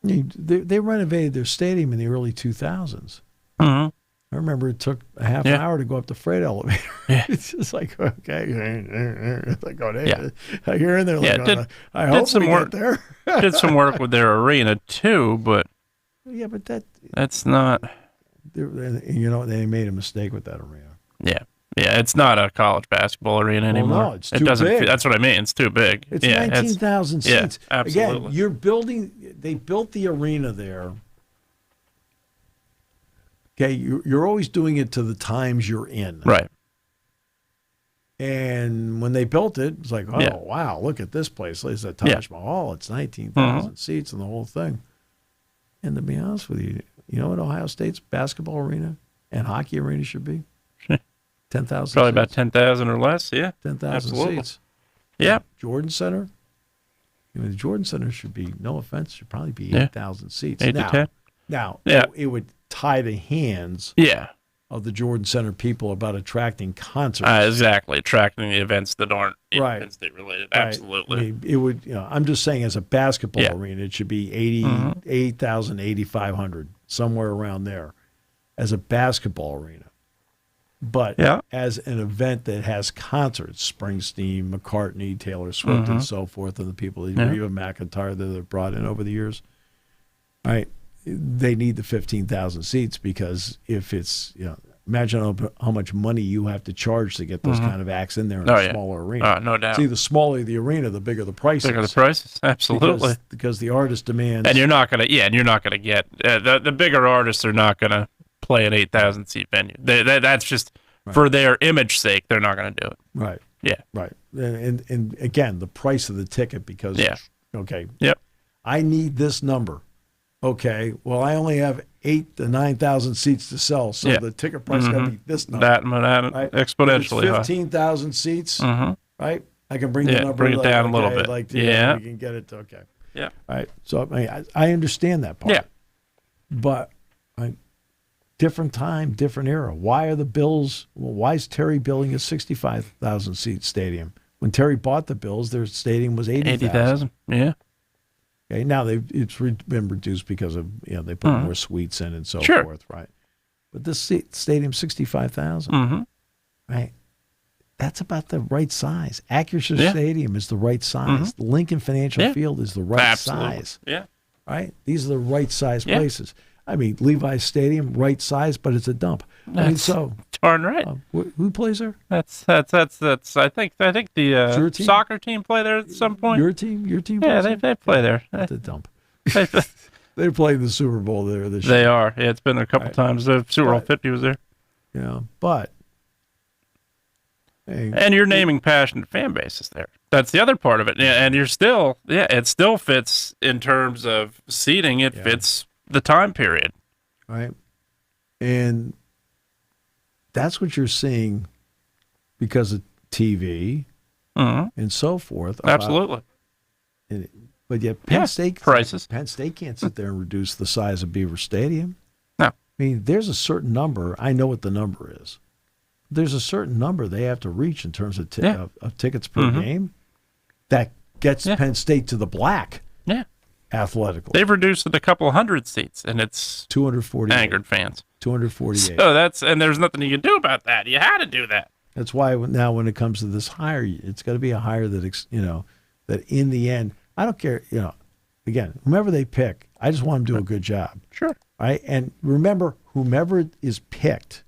They renovated their stadium in the early 2000s. Mm-hmm. I remember it took a half an hour to go up the freight elevator. Yeah. It's just like, okay. It's like, you're in there. Yeah, I hope we get there. Did some work with their arena, too, but... Yeah, but that's not... They made a mistake with that arena. Yeah. Yeah, it's not a college basketball arena anymore. No, it's too big. That's what I mean. It's too big. It's 19,000 seats. Yeah, absolutely. Again, they built the arena there. Okay, you're always doing it to the times you're in. Right. And when they built it, it's like, wow, look at this place. It's a Taj Mahal. It's 19,000 seats and the whole thing. And to be honest with you, you know what Ohio State's basketball arena and hockey arena should be? 10,000 Probably about 10,000 or less, yeah. 10,000 seats. Yeah. Jordan Center? The Jordan Center should be, no offense, should probably be 8,000 seats. 8 to 10. Now, yeah. It would tie the hands of the Jordan Center people about attracting concerts. Exactly, attracting the events that aren't Penn State related. Right. Absolutely. I mean, it would, I'm just saying as a basketball arena, it should be 8,000, 8,500, somewhere around there as a basketball arena. But as an event that has concerts, Springsteen, McCartney, Taylor Swift, and so forth, and the people, even McIntyre that they've brought in over the years, right? They need the 15,000 seats because if it's, imagine how much money you have to charge to get those kind of acts in there in a smaller arena. No doubt. See, the smaller the arena, the bigger the prices. Bigger the prices, absolutely. Because the artist demands. And you're not going to get, the bigger artists are not going to play an 8,000 seat venue. That's just for their image sake. They're not going to do it. Right. Yeah. Right. And again, the price of the ticket because okay. Yep. I need this number. Okay. Well, I only have 8,000 to 9,000 seats to sell, so the ticket price is going to be this number. That right? Exponentially. If it's 15,000 seats. Right. I can bring the number. Bring it down a little bit. We can get it to Yeah. Right. So I understand that part. Yeah. But different time, different era. Why are the Bills? Well, why is Terry building a 65,000 seat stadium? When Terry bought the Bills, their stadium was 80,000. Yeah. Okay. Now it's been reduced because of they put more suites in and so forth, right? But this stadium 65,000, right? That's about the right size. Acrisure Stadium is the right size. The Lincoln Financial Field is the right size. Yeah. Right. These are the right size places. I mean, Levi's Stadium, right size, but it's a dump. Darn right. Who plays there? That's. I think the soccer team play there at some point. Your team. Yeah, they play there. It's a dump. They're playing the Super Bowl there this year. They are. Yeah, it's been a couple times. The Super Bowl 50 was there. Yeah, but. Hey, and you're naming passionate fan bases there. That's the other part of it. And you're still, it still fits in terms of seating. It fits the time period. Right. And that's what you're seeing because of TV and so forth. Absolutely. But yet Penn State prices. Penn State can't sit there and reduce the size of Beaver Stadium. No. I mean, there's a certain number. I know what the number is. There's a certain number they have to reach in terms of, of tickets per game that gets Penn State to the black. Yeah. Athletically. They've reduced it a couple hundred seats, and it's 240 angered fans. 248. So and there's nothing you can do about that. You had to do that. That's why now when it comes to this hire, it's got to be a hire that, that in the end, I don't care, again, whomever they pick, I just want them to do a good job. Sure. Right? And remember, whomever is picked,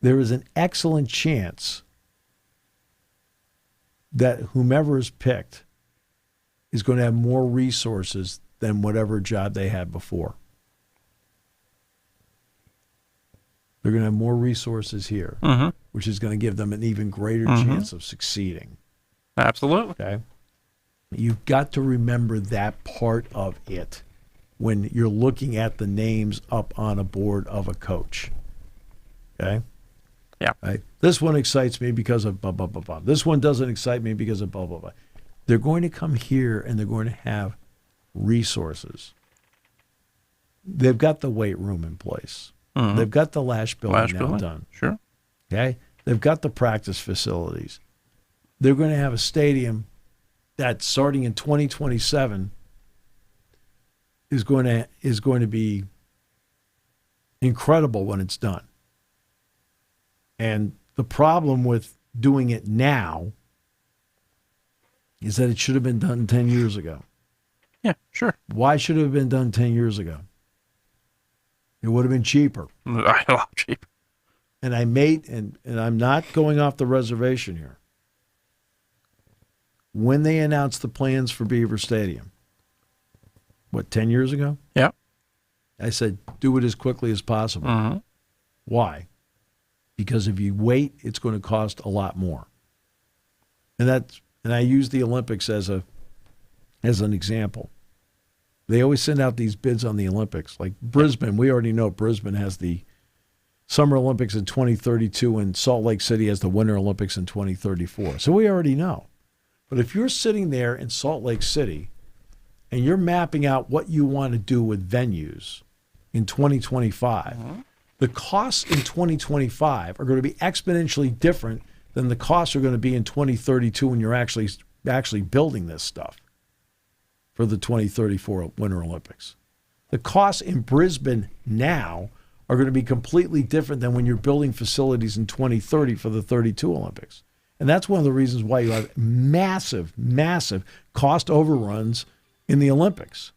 there is an excellent chance that whomever is picked is going to have more resources than whatever job they had before. They're going to have more resources here, which is going to give them an even greater chance of succeeding. Absolutely. Okay? You've got to remember that part of it when you're looking at the names up on a board of a coach. Okay? Yeah. Right? This one excites me because of blah, blah, blah, blah. This one doesn't excite me because of blah, blah, blah. They're going to come here and they're going to have resources. They've got the weight room in place. They've got the lash building done. Sure. Okay? They've got the practice facilities. They're going to have a stadium that starting in 2027 is going to be incredible when it's done. And the problem with doing it now is that it should have been done 10 years ago. Yeah, sure. Why should it have been done 10 years ago? It would have been cheaper. A lot cheaper. And I'm not going off the reservation here. When they announced the plans for Beaver Stadium, 10 years ago? Yeah. I said, do it as quickly as possible. Why? Because if you wait, it's going to cost a lot more. And I use the Olympics as an example. They always send out these bids on the Olympics. Like Brisbane, we already know Brisbane has the Summer Olympics in 2032 and Salt Lake City has the Winter Olympics in 2034. So we already know. But if you're sitting there in Salt Lake City and you're mapping out what you want to do with venues in 2025, the costs in 2025 are going to be exponentially different than the costs are going to be in 2032 when you're actually building this stuff for the 2034 Winter Olympics. The costs in Brisbane now are going to be completely different than when you're building facilities in 2030 for the 32 Olympics. And that's one of the reasons why you have massive, massive cost overruns in the Olympics.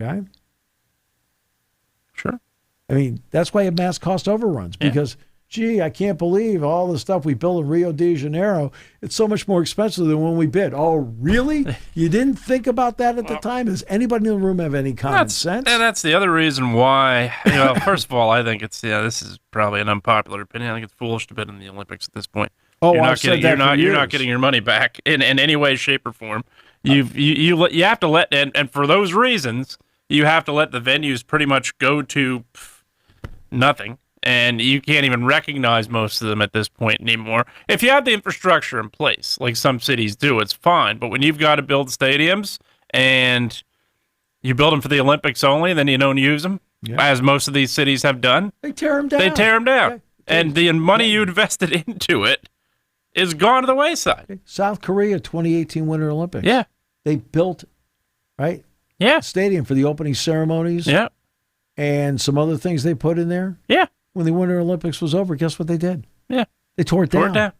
Okay? Sure. I mean, that's why you have mass cost overruns because, I can't believe all the stuff we built in Rio de Janeiro. It's so much more expensive than when we bid. Oh, really? You didn't think about that at the time? Does anybody in the room have any common sense? And that's the other reason why, first of all, I think it's, this is probably an unpopular opinion. I think it's foolish to bid in the Olympics at this point. Oh, you're not getting your money back in any way, shape, or form. You have to let, and for those reasons, you have to let the venues pretty much go to nothing. And you can't even recognize most of them at this point anymore. If you have the infrastructure in place, like some cities do, it's fine. But when you've got to build stadiums and you build them for the Olympics only, then you don't use them, as most of these cities have done. They tear them down. Yeah. And the money you invested into it is gone to the wayside. South Korea, 2018 Winter Olympics. Yeah. They built, a stadium for the opening ceremonies. Yeah. And some other things they put in there. Yeah. When the Winter Olympics was over, guess what they did? Yeah. They tore it down.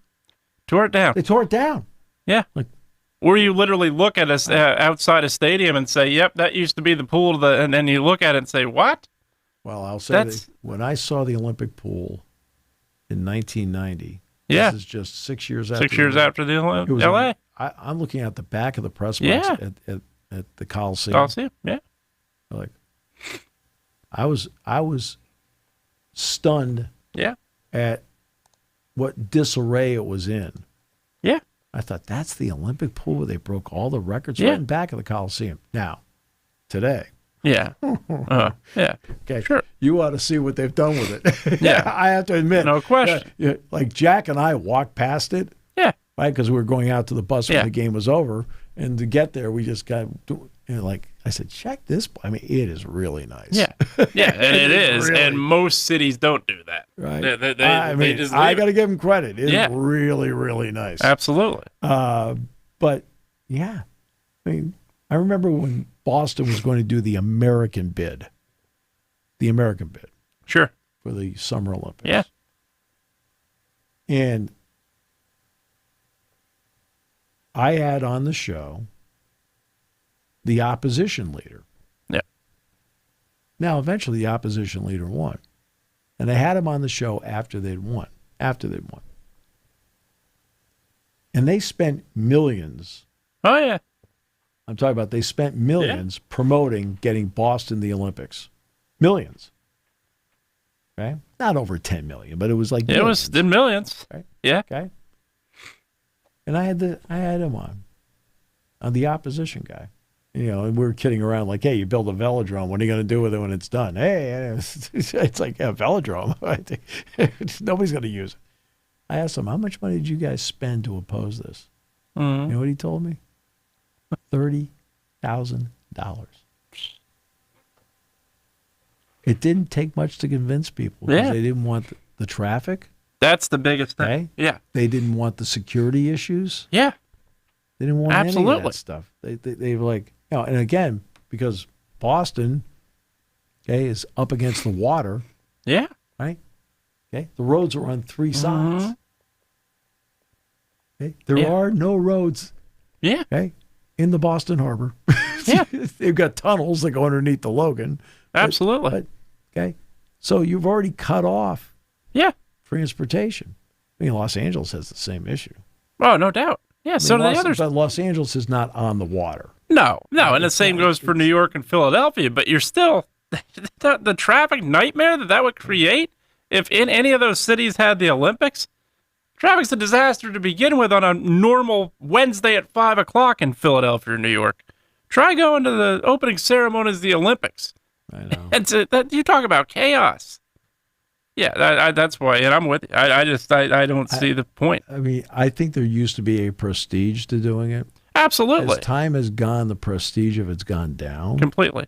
Tore it down. They tore it down. Yeah. Or you literally look at us outside a stadium and say, yep, that used to be the pool, and then you look at it and say, what? Well, I'll say that when I saw the Olympic pool in 1990, this is just 6 years after. 6 years after the L.A. I'm looking at the back of the press box at the Coliseum. Yeah. I was stunned at what disarray it was in. Yeah. I thought, that's the Olympic pool where they broke all the records right in the back of the Coliseum. Now, today. Yeah. Okay. Sure. You ought to see what they've done with it. I have to admit. No question. Like Jack and I walked past it. Yeah. Right? Because we were going out to the bus when the game was over. And to get there, we just got, I said, check this. I mean, it is really nice. Yeah. Yeah, and it is. Really, and most cities don't do that. Right. They just I got to give them credit. It's really, really nice. Absolutely. But, yeah. I remember when Boston was going to do the American bid. Sure. For the Summer Olympics. Yeah. And I had on the show the opposition leader. Yeah. Now, eventually the opposition leader won. And I had him on the show after they'd won. And they spent millions. Oh, yeah. I'm talking about they spent millions promoting getting Boston the Olympics. Millions. Okay? Not over 10 million, but it was like millions. It was in millions. Right? Yeah. Okay. And I had him on the opposition guy. You know, and we were kidding around like, hey, you build a velodrome. What are you going to do with it when it's done? Hey, it's like a velodrome. Nobody's going to use it. I asked him, how much money did you guys spend to oppose this? Mm-hmm. You know what he told me? $30,000. It didn't take much to convince people because they didn't want the traffic. That's the biggest thing. Okay? Yeah. They didn't want the security issues. Yeah. They didn't want any of that stuff. They were like, you know, and again, because Boston, okay, is up against the water. Yeah. Right? Okay. The roads are on three sides. Okay. There are no roads. Yeah. Okay. In the Boston Harbor. Yeah. They've got tunnels that go underneath the Logan. Absolutely. Okay. So you've already cut off transportation. I mean, Los Angeles has the same issie. Oh, no doubt. Yeah, so do the others. But Los Angeles is not on the water. No, and the same goes for New York and Philadelphia, but you're still, the traffic nightmare that would create if in any of those cities had the Olympics, traffic's a disaster to begin with on a normal Wednesday at 5 o'clock in Philadelphia or New York. Try going to the opening ceremonies of the Olympics. I know. And you talk about chaos. Yeah, that's why, and I'm with you. I don't see the point. I mean, I think there used to be a prestige to doing it. Absolutely. As time has gone, the prestige of it's gone down. Completely.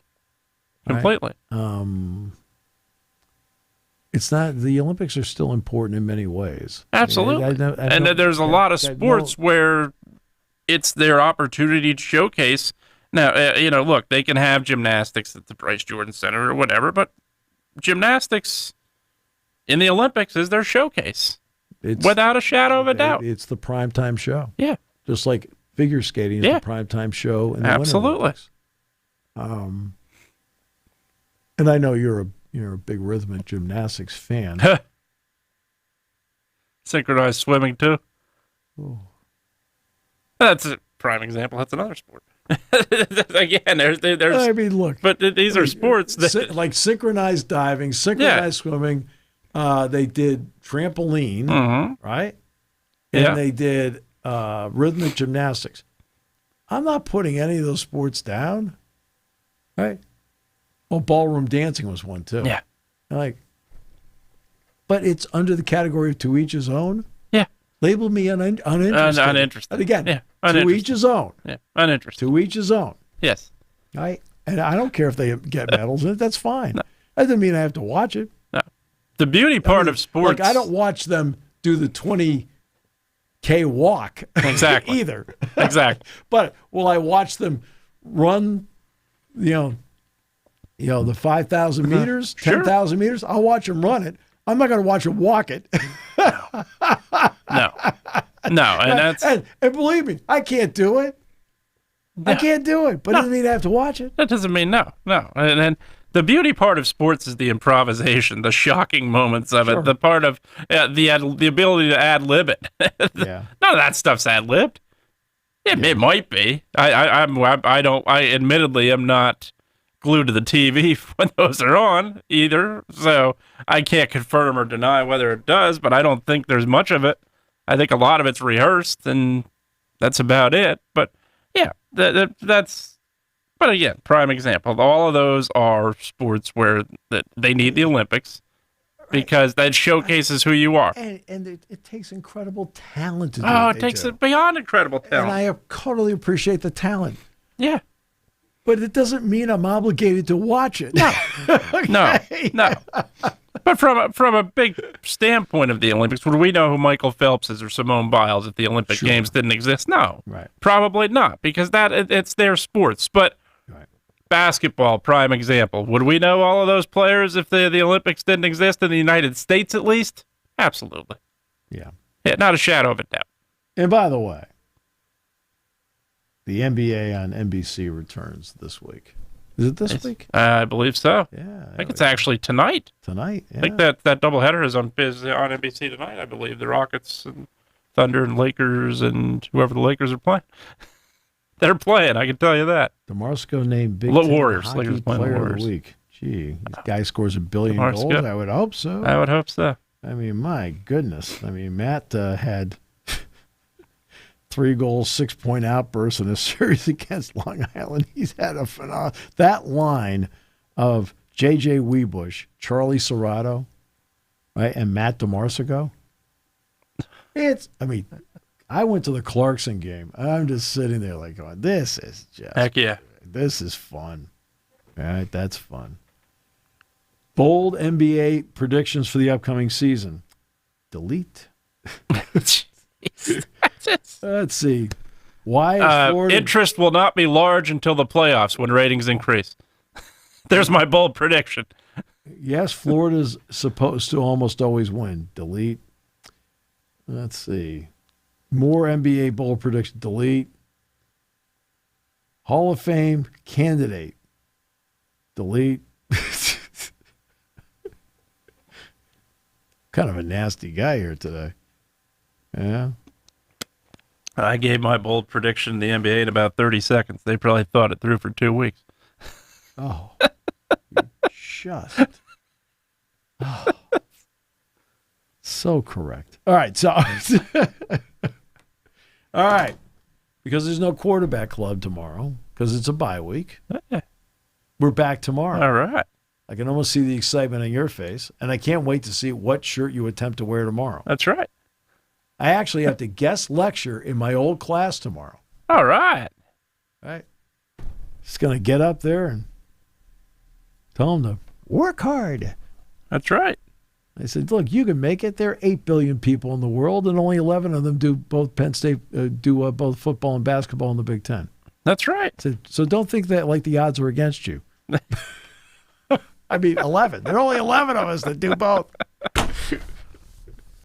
Right? It's not, the Olympics are still important in many ways. Absolutely. And there's a lot of sports where it's their opportunity to showcase. Now, look, they can have gymnastics at the Bryce Jordan Center or whatever, but gymnastics in the Olympics is their showcase. Without a shadow of a doubt. It's the primetime show. Yeah. Just like figure skating is the primetime show in the Winter Olympics. And I know you're a big rhythmic gymnastics fan. Synchronized swimming too. Ooh. That's a prime example. That's another sport. Again, there's. I mean, look. But these are sports that, like synchronized diving, synchronized swimming. They did trampoline, right? And they did rhythmic gymnastics. I'm not putting any of those sports down, right? Well, ballroom dancing was one too. Yeah. But it's under the category of to each his own. Yeah. Label me uninterested. Uninterested. And again, to each his own. Yeah. Uninterested. To each his own. Yes. Right? And I don't care if they get medals in it. That's fine. No. That doesn't mean I have to watch it. No. The beauty part of sports. Like, I don't watch them do the 20K walk. Exactly. Either. Exactly. But will I watch them run, the 5,000 meters, 10,000 meters? I'll watch them run it. I'm not going to watch them walk it. No. And believe me, I can't do it. No. I can't do it, but it doesn't mean I have to watch it. That doesn't mean no. And the beauty part of sports is the improvisation, the shocking moments of it, the part of the ability to ad-lib it. None of that stuff's ad-libbed. It might be. I admittedly am not glued to the TV when those are on either, so I can't confirm or deny whether it does, but I don't think there's much of it. I think a lot of it's rehearsed, and that's about it. But yeah, that's. But again, prime example. All of those are sports where they need the Olympics because that showcases who you are. And it takes incredible talent to do it takes it beyond incredible talent. And I totally appreciate the talent. Yeah. But it doesn't mean I'm obligated to watch it. No. No. But from a big standpoint of the Olympics, would we know who Michael Phelps is or Simone Biles if the Olympic Games didn't exist? No. Right. Probably not, because it's their sports. But basketball, prime example. Would we know all of those players if the Olympics didn't exist in the United States at least? Absolutely. Yeah. Yeah, not a shadow of a doubt. And by the way, the NBA on NBC returns this week. Is it this week? I believe so. Yeah. I think it's actually tonight. Tonight, yeah. I think that doubleheader is on NBC tonight, I believe. The Rockets and Thunder and Lakers and whoever the Lakers are playing. They're playing, I can tell you that. DeMarco named Big Ten Warriors Lakers Player Warriors. of the Week. Gee, this guy scores 1 billion goals. I would hope so. I would hope so. I mean, my goodness. I mean, Matt had 3 goals, 6-point outbursts in a series against Long Island. He's had a phenomenal. That line of J.J. Weebush, Charlie Serrato, right, and Matt DeMarco. I went to the Clarkson game, and I'm just sitting there like going, this is just. Heck yeah. This is fun. All right, that's fun. Bold NBA predictions for the upcoming season. Delete. Let's see. Why is Florida... Interest will not be large until the playoffs when ratings increase. There's my bold prediction. Yes, Florida's supposed to almost always win. Delete. Let's see. More NBA bold prediction. Delete. Hall of Fame candidate. Delete. Kind of a nasty guy here today. Yeah. I gave my bold prediction in the NBA in about 30 seconds. They probably thought it through for 2 weeks. Oh. Just. Oh. So correct. All right. So, all right. Because there's no quarterback club tomorrow, because it's a bye week. We're back tomorrow. All right. I can almost see the excitement on your face, and I can't wait to see what shirt you attempt to wear tomorrow. That's right. I actually have to guest lecture in my old class tomorrow. All right. All right. Just going to get up there and tell them to work hard. That's right. I said, look, you can make it. There are 8 billion people in the world, and only 11 of them do both Penn State, both football and basketball in the Big Ten. That's right. So don't think that like the odds are against you. I mean, 11. There are only 11 of us that do both.